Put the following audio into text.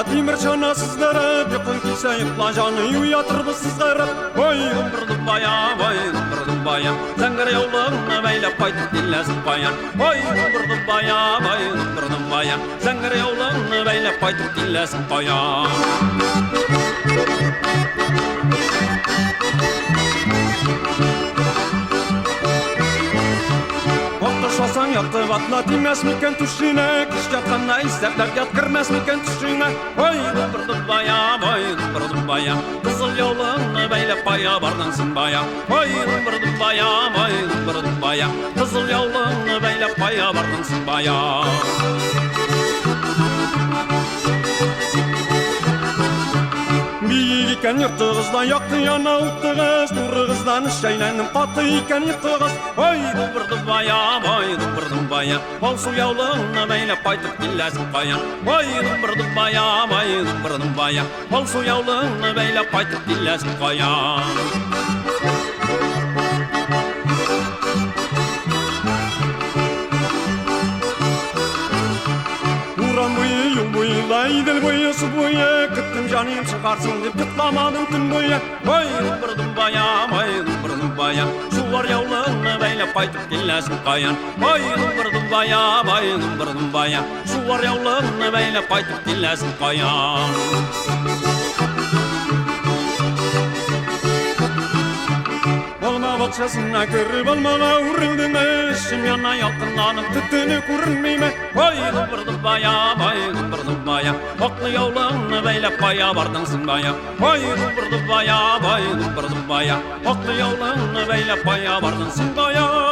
Vatla timir çanasızlara bir kun kilse yıkla canı uyatırdı sızgarıp. Vay dımbırdım baya, vay dımbırdım baya. Zangır yolunu beyle paytıp dillesin bayan. Vay dımbırdım baya, vay dımbırdım baya. Zangır yolunu beyle paytıp dillesin bayan. Şasan yaptı vatla dimez miken tuşine. Kış yatkanla istekler yatkırmez miken tuşine. Vay dımbırdım baya, vay dımbırdım baya. Kızıl yolunu beyle paya bardansın baya. Vay dımbırdım baya, vay dımbırdım baya. Kızıl yolunu beyle paya bardansın baya. Büyük iken yurttu kızdan yaktı yana uttu kız. Duru kızdan şeylendim katı iken yurttu kız. Vay dımbırdım baya, vay dımbırdım baya. Bal su yavlığına beyle paytıp dillesin bayan. Vay dımbırdım baya, vay dımbırdım baya. Bal su yavlığına beyle paytıp dillesin bayan. Yıl boyu, laydıl boyu, su boyu. Kıttım canım çıkarsın deyip kıtlamadım tüm boyu. Vay dımbırdım baya, vay dımbırdım baya. Şu var yavlığını beyle paytıp dillesin bayan. Vay dımbırdım baya, vay dımbırdım baya. Şu var yavlığını beyle paytıp dillesin bayan. Bakçasına görüp almağa uğrıldım. Eşim yana yalkınlanıp tüttünü kurunmayayım. Vay dımbırdım baya, vay dımbırdım baya. Aklı yolunu beyle paya vardınsın baya. Vay dımbırdım baya, vay dımbırdım baya. Aklı yolunu beyle paya vardınsın baya.